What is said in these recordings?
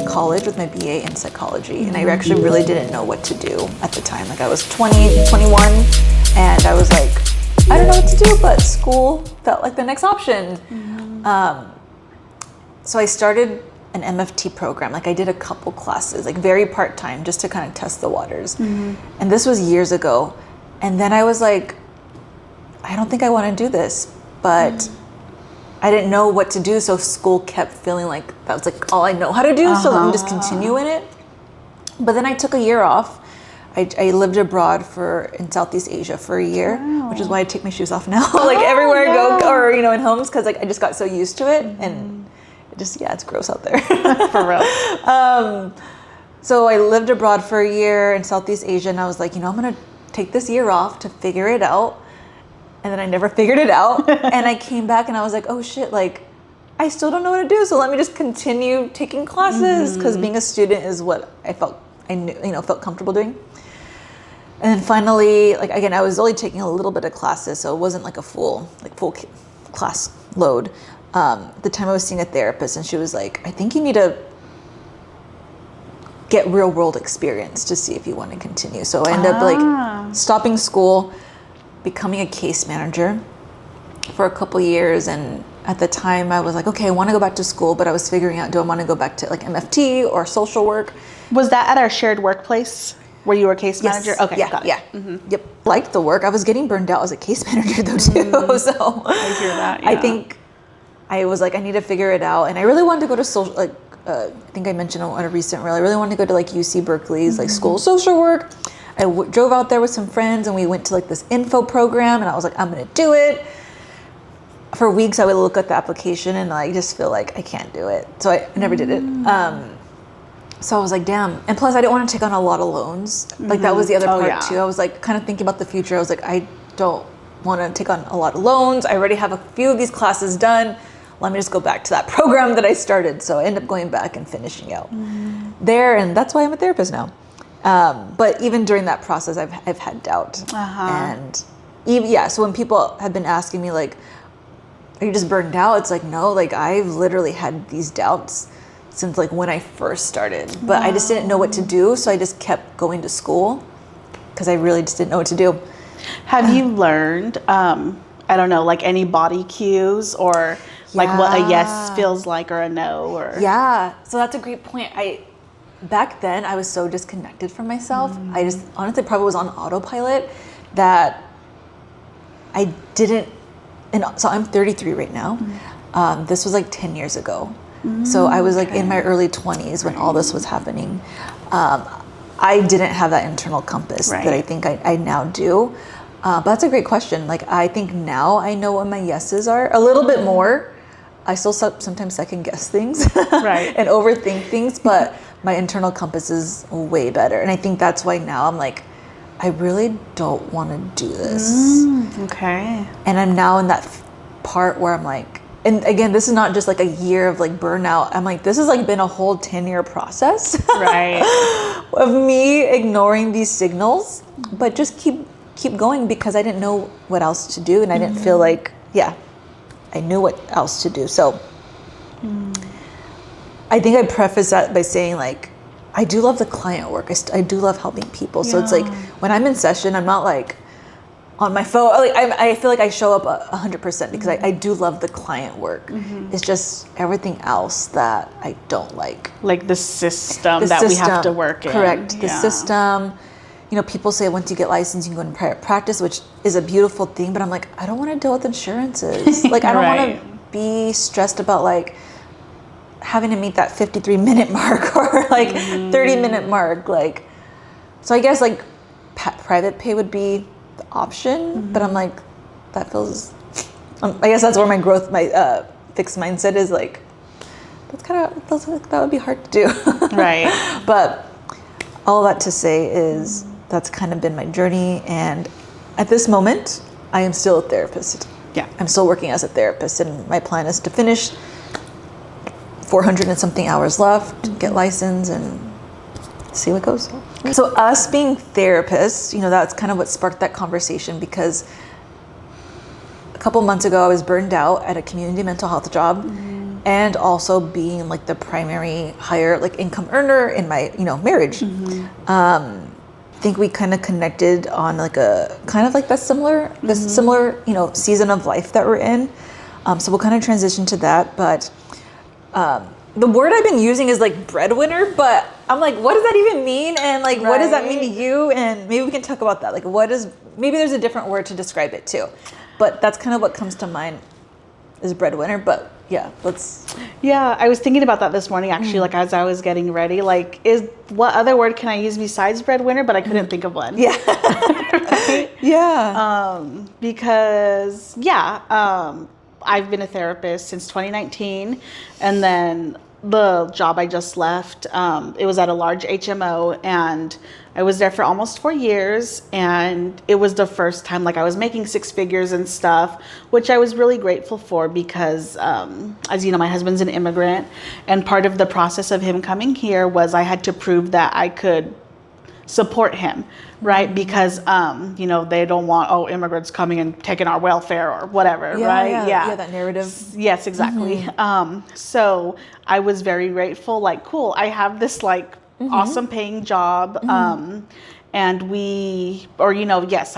college with my BA in psychology, and I actually really didn't know what to do at the time. Like I was 20, 21, and I was like, I don't know what to do, but school felt like the next option. So I started an MFT program. Like I did a couple classes, like very part-time, just to kind of test the waters. And this was years ago. And then I was like, I don't think I want to do this, but I didn't know what to do. So school kept feeling like that was like all I know how to do. So let me just continue in it. But then I took a year off. I lived abroad in Southeast Asia for a year, which is why I take my shoes off now, like everywhere I go, or in homes, because like I just got so used to it, and it just it's gross out there. For real. So I lived abroad for a year in Southeast Asia, and I was like, I'm gonna take this year off to figure it out, and then I never figured it out, and I came back and I was like, oh shit, like I still don't know what to do, so let me just continue taking classes, because being a student is what I felt felt comfortable doing. And then finally, like again, I was only taking a little bit of classes, so it wasn't like a full class load. At the time I was seeing a therapist, and she was like, I think you need to get real world experience to see if you want to continue. So I ended up like stopping school, becoming a case manager for a couple years. And at the time I was like, okay, I want to go back to school, but I was figuring out, do I want to go back to like MFT or social work? Was that at our shared workplace where you were a case manager? Okay, got it. Yep. Liked the work. I was getting burned out as a case manager though too. So I hear that. Yeah. I think I was like, I need to figure it out. And I really wanted to go to social, like, I think I mentioned on a recent reel, I really wanted to go to like UC Berkeley's like School of Social Work. I drove out there with some friends, and we went to like this info program, and I was like, I'm gonna do it. For weeks I would look at the application and I just feel like I can't do it. So I never did it. So I was like, damn. And plus I didn't want to take on a lot of loans. Like that was the other part too. I was like kind of thinking about the future. I was like, I don't want to take on a lot of loans. I already have a few of these classes done. Let me just go back to that program that I started. So I ended up going back and finishing out there. And that's why I'm a therapist now. But even during that process, I've had doubt. And even, so when people have been asking me like, are you just burned out? It's like, no, like I've literally had these doubts since like when I first started, but I just didn't know what to do. So I just kept going to school because I really just didn't know what to do. Have you learned, I don't know, like any body cues or like what a yes feels like or a no? Or So that's a great point. Back then I was so disconnected from myself. I just honestly probably was on autopilot that I didn't, and so I'm 33 right now. This was like 10 years ago. So I was like in my early 20s when all this was happening. I didn't have that internal compass that I think I now do. But that's a great question. Like I think now I know what my yeses are a little bit more. I still sometimes second guess things and overthink things, but my internal compass is way better. And I think that's why now I'm like, I really don't want to do this. Okay. And I'm now in that part where I'm like, and again, this is not just like a year of like burnout. I'm like, this has like been a whole 10-year process of me ignoring these signals, but just keep going because I didn't know what else to do. And I didn't feel like, I knew what else to do. So I think I preface that by saying like, I do love the client work. I do love helping people. So it's like when I'm in session, I'm not like on my phone. Like I feel like I show up 100% because I do love the client work. It's just everything else that I don't like. Like the system that we have to work in. Correct. The system. You know, people say once you get licensed, you can go into private practice, which is a beautiful thing. But I'm like, I don't want to deal with insurances. Like I don't want to be stressed about like having to meet that 53-minute mark or like 30-minute mark. Like, so I guess like private pay would be the option, but I'm like, that feels, I guess that's where my growth, my fixed mindset is like, that's kind of, feels like that would be hard to do. But all that to say is that's kind of been my journey. And at this moment, I am still a therapist. I'm still working as a therapist, and my plan is to finish 400 and something hours left, get licensed, and see what goes. So us being therapists, you know, that's kind of what sparked that conversation, because a couple months ago I was burned out at a community mental health job, and also being like the primary higher like income earner in my, marriage. I think we kind of connected on like a kind of like this similar, season of life that we're in. So we'll kind of transition to that. But the word I've been using is like breadwinner, but I'm like, what does that even mean? And like, what does that mean to you? And maybe we can talk about that. Like, maybe there's a different word to describe it too. But that's kind of what comes to mind is breadwinner. But yeah, I was thinking about that this morning actually, like as I was getting ready, like what other word can I use besides breadwinner? But I couldn't think of one. Yeah. Right? Yeah. Because I've been a therapist since 2019, and then the job I just left, it was at a large HMO, and I was there for almost 4 years, and it was the first time like I was making six figures and stuff, which I was really grateful for because, as you know, my husband's an immigrant, and part of the process of him coming here was I had to prove that I could support him, right? Because, they don't want, immigrants coming and taking our welfare or whatever, right? Yeah, that narrative. Yes, exactly. So I was very grateful, like, cool, I have this like awesome paying job. And yes,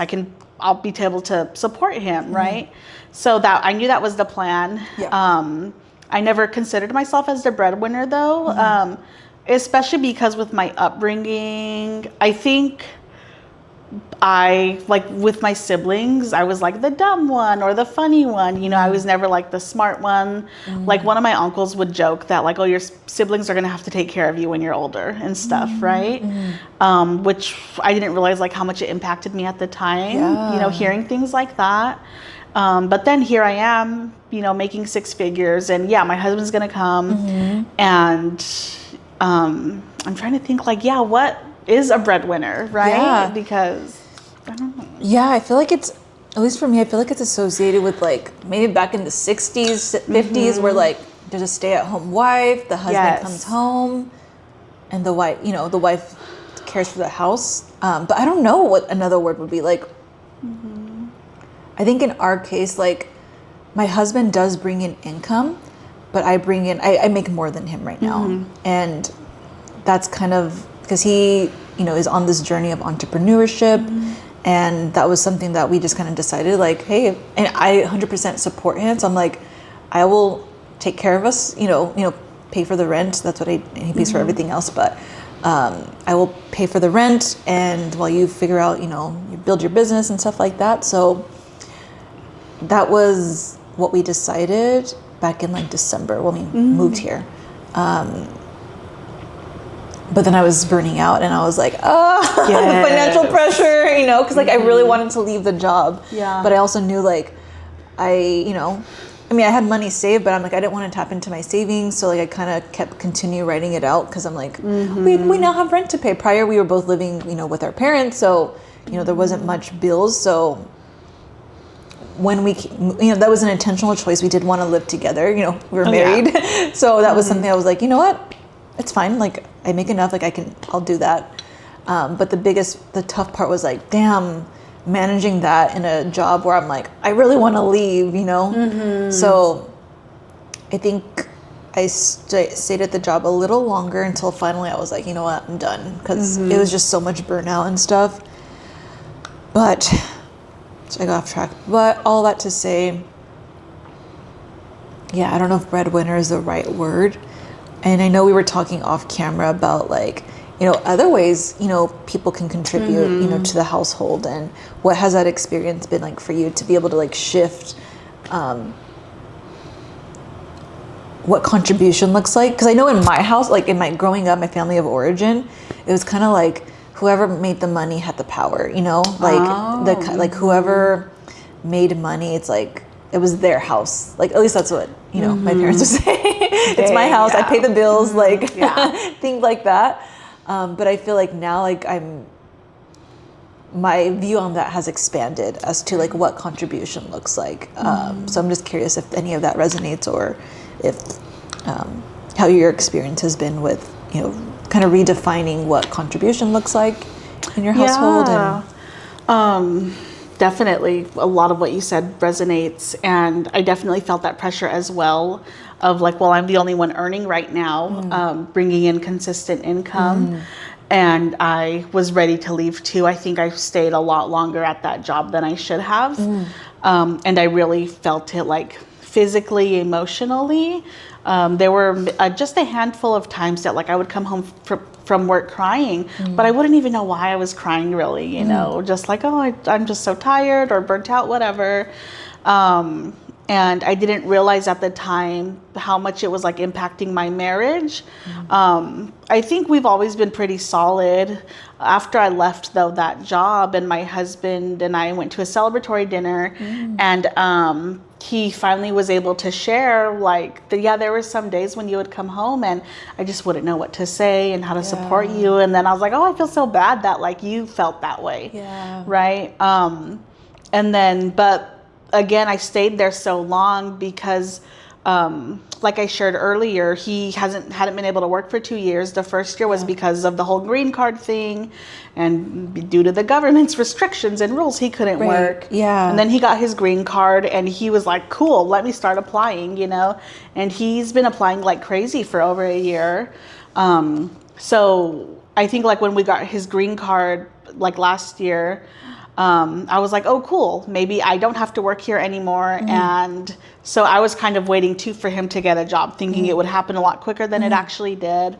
I'll be able to support him, right? So that I knew that was the plan. Yeah. I never considered myself as the breadwinner though. Especially because with my upbringing, I think with my siblings, I was like the dumb one or the funny one. I was never like the smart one. Like one of my uncles would joke that like, oh, your siblings are going to have to take care of you when you're older and stuff, right? Which I didn't realize like how much it impacted me at the time, hearing things like that. But then here I am, making six figures, and my husband's going to come and I'm trying to think like, what is a breadwinner, right? Yeah. Because I don't know. Yeah, I feel like it's, at least for me, I feel like it's associated with like maybe back in the 60s, 50s where like there's a stay-at-home wife, the husband comes home and the wife cares for the house. But I don't know what another word would be like. I think in our case, like my husband does bring in income, but I make more than him right now. And that's kind of because he, is on this journey of entrepreneurship. And that was something that we just kind of decided like, hey, and I 100% support him. So I'm like, I will take care of us, pay for the rent. That's what he pays for everything else. But I will pay for the rent. And while you figure out, you build your business and stuff like that. So that was what we decided back in like December when we moved here. But then I was burning out and I was like, the financial pressure, because like I really wanted to leave the job. Yeah. But I also knew like I had money saved, but I'm like, I didn't want to tap into my savings. So like I kind of continue writing it out because I'm like, we now have rent to pay. Prior, we were both living, with our parents. So, there wasn't much bills. So when we, that was an intentional choice. We did want to live together, we were married. Yeah. So that was something I was like, you know what? It's fine. Like I make enough, like I'll do that. But the tough part was like, damn, managing that in a job where I'm like, I really want to leave, So I think I stayed at the job a little longer until finally I was like, you know what, I'm done. Because it was just so much burnout and stuff. But so I got off track. But all that to say, I don't know if breadwinner is the right word. And I know we were talking off camera about like, other ways, people can contribute, to the household. And what has that experience been like for you to be able to like shift what contribution looks like? Because I know in my house, like in my growing up, my family of origin, it was kind of like whoever made the money had the power, like whoever made money, it's like, it was their house. Like, at least that's what, my parents would say. It's my house. I pay the bills, things like that. But I feel like now, like my view on that has expanded as to like what contribution looks like. So I'm just curious if any of that resonates or if how your experience has been with, kind of redefining what contribution looks like in your household. Yeah. Definitely, a lot of what you said resonates, and I definitely felt that pressure as well of like, well, I'm the only one earning right now, bringing in consistent income, and I was ready to leave too. I think I stayed a lot longer at that job than I should have, and I really felt it like physically, emotionally. There were just a handful of times that like I would come home from work crying, but I wouldn't even know why I was crying really, you know, just like, oh, I'm just so tired or burnt out, whatever. And I didn't realize at the time how much it was like impacting my marriage. I think we've always been pretty solid. After I left though that job, and my husband and I went to a celebratory dinner, and he finally was able to share like, there were some days when you would come home and I just wouldn't know what to say and how to support you. And then I was like, oh, I feel so bad that like you felt that way. Right. And then, but again, I stayed there so long because, like I shared earlier, he hadn't been able to work for 2 years. The first year was because of the whole green card thing, and due to the government's restrictions and rules, he couldn't work. And then he got his green card, and he was like, "Cool, let me start applying," you know. And he's been applying like crazy for over a year. So I think like when we got his green card like last year, I was like, oh, cool. Maybe I don't have to work here anymore. And so I was kind of waiting too for him to get a job, thinking it would happen a lot quicker than it actually did.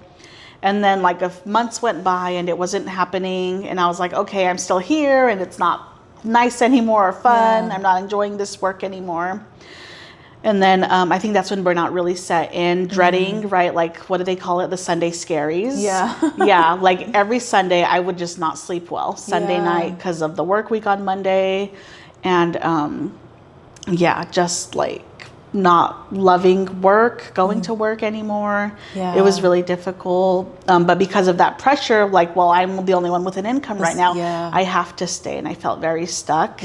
And then like months went by and it wasn't happening. And I was like, okay, I'm still here and it's not nice anymore or fun. I'm not enjoying this work anymore. And then I think that's when burnout really set in, dreading, right? Like, what do they call it? The Sunday scaries. Like every Sunday I would just not sleep well Sunday night because of the work week on Monday. And just like not loving work, going to work anymore. It was really difficult. But because of that pressure, like, well, I'm the only one with an income right now. I have to stay. And I felt very stuck.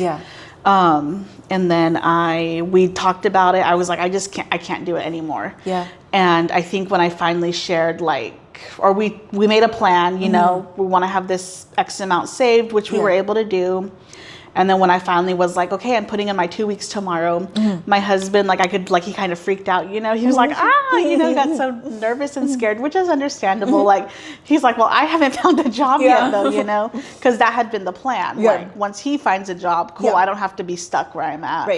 And then we talked about it. I was like, I can't do it anymore. And I think when I finally shared or we made a plan, you know, we want to have this X amount saved, which we were able to do. And then when I finally was like, okay, I'm putting in my 2 weeks tomorrow, my husband, he kind of freaked out, you know, he was like, he got so nervous and scared, which is understandable. Like, he's like, well, I haven't found a job yet though, you know, because that had been the plan. Like, once he finds a job, cool, I don't have to be stuck where I'm at.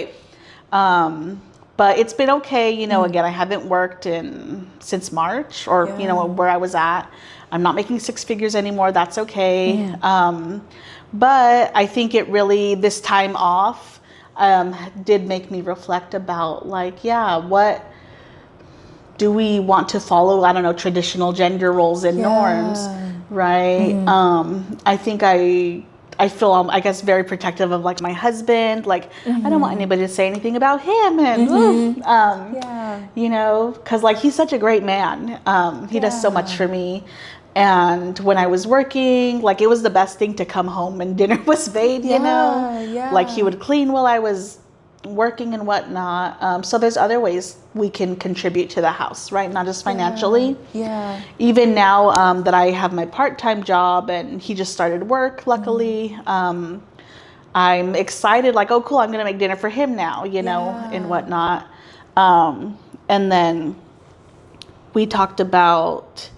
But it's been okay, you know, again, I haven't worked since March or, you know, where I was at. I'm not making 6 figures anymore. That's okay. But I think it really, this time off, did make me reflect about what do we want to follow? I don't know, traditional gender roles and norms, right? I think I feel, I guess, very protective of like my husband. Like, I don't want anybody to say anything about him. And, you know, because like he's such a great man. He does so much for me. And when I was working, like it was the best thing to come home and dinner was made, you know, like he would clean while I was working and whatnot. So there's other ways we can contribute to the house, right? Not just financially. Even now that I have my part-time job and he just started work, luckily, I'm excited, like, oh, cool, I'm going to make dinner for him now, you know, and whatnot. And then we talked about,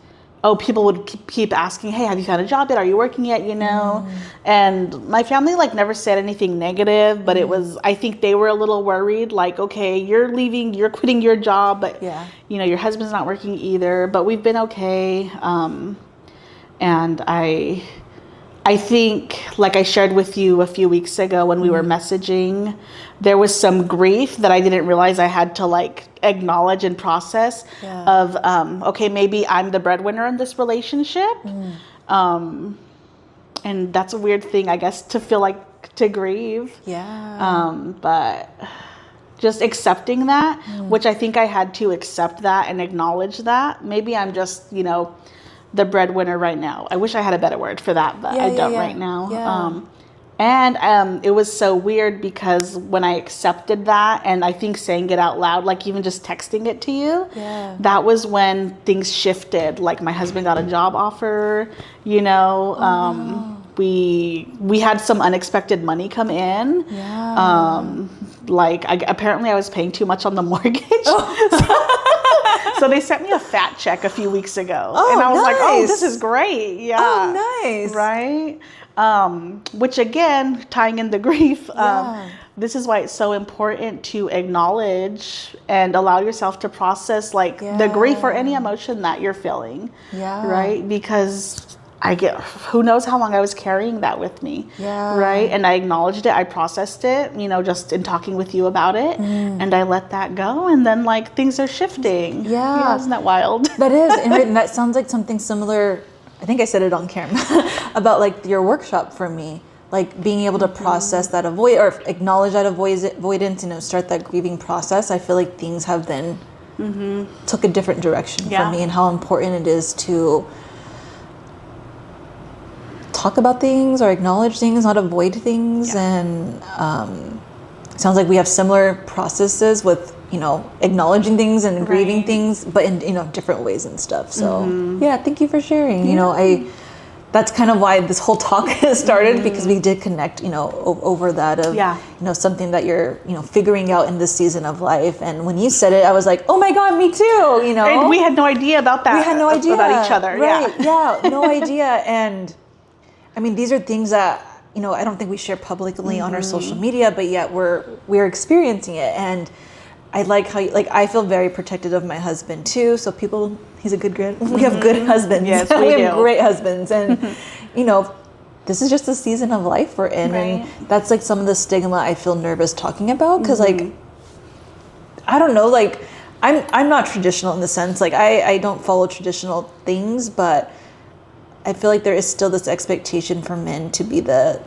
people would keep asking, hey, have you found a job yet? Are you working yet? You know? And my family like never said anything negative, but it was, I think they were a little worried, like, okay, you're leaving, you're quitting your job, but you know, your husband's not working either, but we've been okay. And I think, like I shared with you a few weeks ago when we were messaging, there was some grief that I didn't realize I had to like acknowledge and process of, okay, maybe I'm the breadwinner in this relationship. And that's a weird thing, I guess, to feel like, to grieve. But just accepting that, which I think I had to accept that and acknowledge that. Maybe I'm just, you know, the breadwinner right now. I wish I had a better word for that, but I don't right now. And it was so weird because when I accepted that, and I think saying it out loud, like even just texting it to you, that was when things shifted. Like my husband got a job offer, you know, we had some unexpected money come in. Yeah. Like apparently I was paying too much on the mortgage. So they sent me a fat check a few weeks ago. And I was like, oh, this is great. Yeah. Oh, nice. Right. Which again, tying in the grief, this is why it's so important to acknowledge and allow yourself to process like the grief or any emotion that you're feeling. Yeah. Right. Because who knows how long I was carrying that with me. Yeah. Right. And I acknowledged it. I processed it, you know, just in talking with you about it. And I let that go. And then like things are shifting. Yeah. Isn't that wild? That is. And that sounds like something similar. I think I said it on camera about like your workshop for me, like being able to process that or acknowledge that avoidance, you know, start that grieving process. I feel like things have then took a different direction for me, and how important it is to talk about things or acknowledge things, not avoid things. And it sounds like we have similar processes with, you know, acknowledging things and grieving things, but in, you know, different ways and stuff. So yeah, thank you for sharing. You know, that's kind of why this whole talk has started, because we did connect, you know, over that of, you know, something that you're, you know, figuring out in this season of life. And when you said it, I was like, oh my God, me too, you know. And we had no idea about that. We had no idea. About each other. Right. Yeah, no idea. And I mean, these are things that, you know, I don't think we share publicly on our social media, but yet we're experiencing it. And I like how I feel very protective of my husband too. So he's a good we have good husbands. Yes, we have great husbands. And, you know, this is just a season of life we're in. And that's like some of the stigma I feel nervous talking about. Cause like, I don't know, like I'm not traditional in the sense, like I don't follow traditional things, but I feel like there is still this expectation for men to be the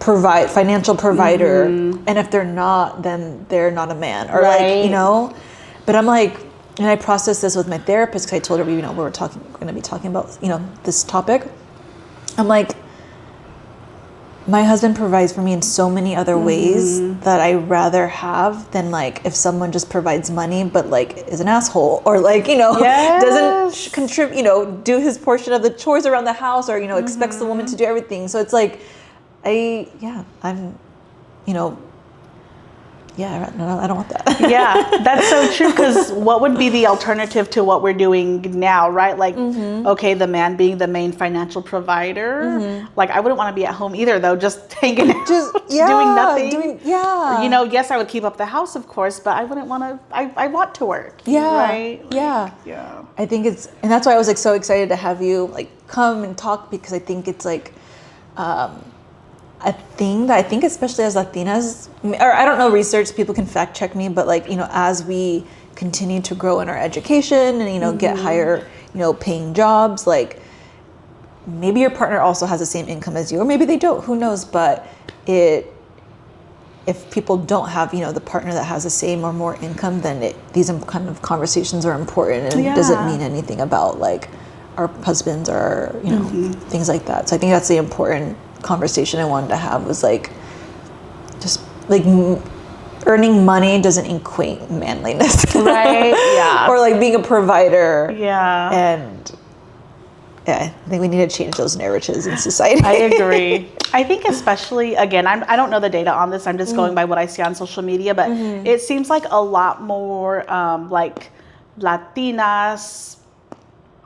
financial provider, and if they're not, then they're not a man, or like, you know. But I'm like, and I processed this with my therapist, because I told her, you know, we're going to be talking about, you know, this topic. I'm like, my husband provides for me in so many other ways that I rather have than like if someone just provides money but like is an asshole, or like, you know, doesn't contribute, you know, do his portion of the chores around the house, or, you know, expects the woman to do everything. So it's like, I'm, you know, I don't want that. Yeah, that's so true. Because what would be the alternative to what we're doing now, right? Like, okay, the man being the main financial provider. Like, I wouldn't want to be at home either, though, just hanging out, doing nothing. You know, yes, I would keep up the house, of course, but I wouldn't want to. I want to work. Right? Like, I think and that's why I was like so excited to have you like come and talk, because I think it's like, a thing that I think, especially as Latinas, or I don't know, research, people can fact check me, but like, you know, as we continue to grow in our education and, you know, get higher, you know, paying jobs, like maybe your partner also has the same income as you, or maybe they don't, who knows, but if people don't have, you know, the partner that has the same or more income, then these kind of conversations are important, and it doesn't mean anything about like our husbands or, you know, things like that. So I think that's the important conversation I wanted to have, was like, just like earning money doesn't equate manliness, right? Or like being a provider, and I think we need to change those narratives in society. I agree. I think especially, again, I don't know the data on this, I'm just going by what I see on social media, but it seems like a lot more like Latinas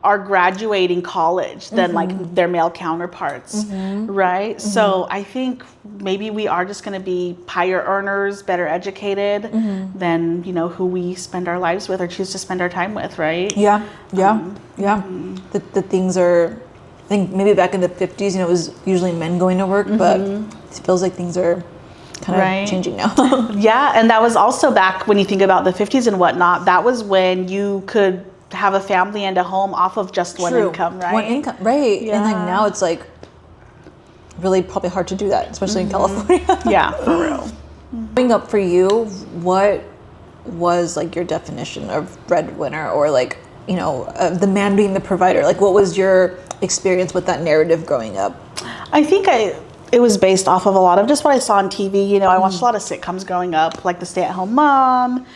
are graduating college than like their male counterparts, right? So I think maybe we are just going to be higher earners, better educated than, you know, who we spend our lives with or choose to spend our time with, right? The things are, I think maybe back in the 50s, you know, it was usually men going to work, but it feels like things are kind of changing now. And that was also back when you think about the 50s and whatnot, that was when you could have a family and a home off of just one income, right? One income, right. And like now it's like really probably hard to do that, especially in California. For real. Growing up for you, what was like your definition of breadwinner, or like, you know, the man being the provider? Like, what was your experience with that narrative growing up? I think it was based off of a lot of just what I saw on TV. You know, I watched a lot of sitcoms growing up, like the stay-at-home mom,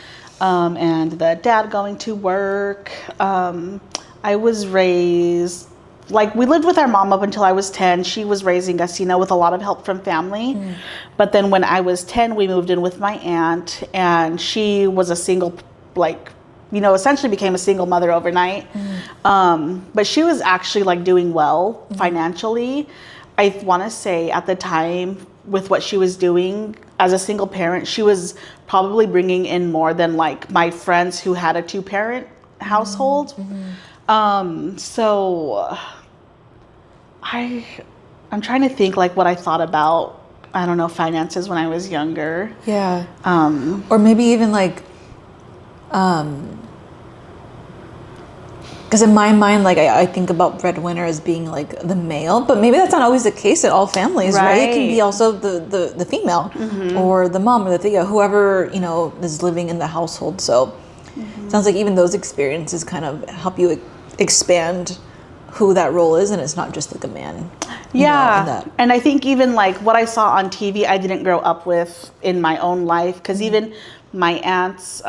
and the dad going to work. I was raised like we lived with our mom up until I was 10. She was raising us, with a lot of help from family. But then when I was 10, we moved in with my aunt, and she was a single, like, essentially became a single mother overnight. But she was actually like doing well financially. I want to say at the time, with what she was doing as a single parent, she was probably bringing in more than like my friends who had a 2-parent household. So I'm trying to think like what I thought about, I don't know, finances when I was younger. Yeah. Or maybe even like, because in my mind, like I think about breadwinner as being like the male, but maybe that's not always the case in all families, right? It can be also the female or the mom or whoever, is living in the household. So it sounds like even those experiences kind of help you expand who that role is, and it's not just like a man. Yeah. And I think even like what I saw on TV, I didn't grow up with in my own life, because even my aunts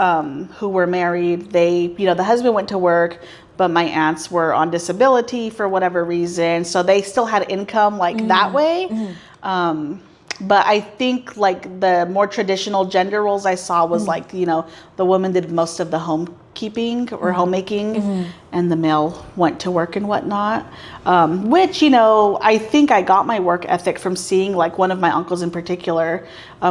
who were married, they, the husband went to work, but my aunts were on disability for whatever reason. So they still had income like that way. But I think like the more traditional gender roles I saw was like, the woman did most of the homekeeping or homemaking, and the male went to work and whatnot. Which, I think I got my work ethic from seeing like one of my uncles in particular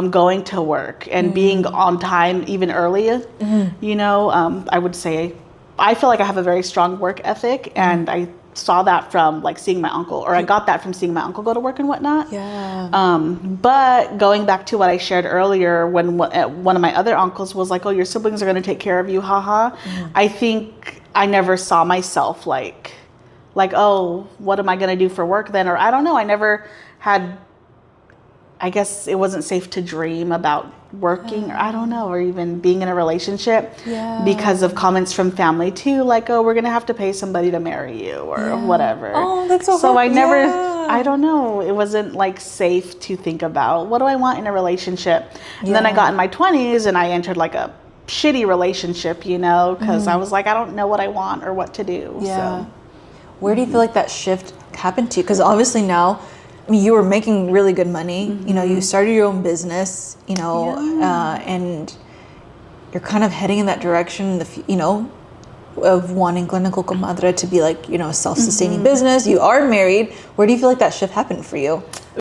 going to work and being on time even earlier. I would say I feel like I have a very strong work ethic, and I saw that from like seeing my uncle, or I got that from seeing my uncle go to work and whatnot. Yeah. But going back to what I shared earlier, when one of my other uncles was like, "Oh, your siblings are going to take care of you," haha. I think I never saw myself like, oh, what am I going to do for work then? Or I don't know. I never had. I guess it wasn't safe to dream about working, or I don't know, or even being in a relationship because of comments from family too, like, oh, we're gonna have to pay somebody to marry you or whatever. Oh, that's so So hard. I never, I don't know, it wasn't like safe to think about what do I want in a relationship. And then I got in my 20s and I entered like a shitty relationship, because I was like, I don't know what I want or what to do. Yeah. So. Where do you feel like that shift happened to you? Because obviously now, I mean, you were making really good money. You started your own business, and you're kind of heading in that direction, of wanting Clinical Comadre to be like, a self-sustaining business. You are married. Where do you feel like that shift happened for you?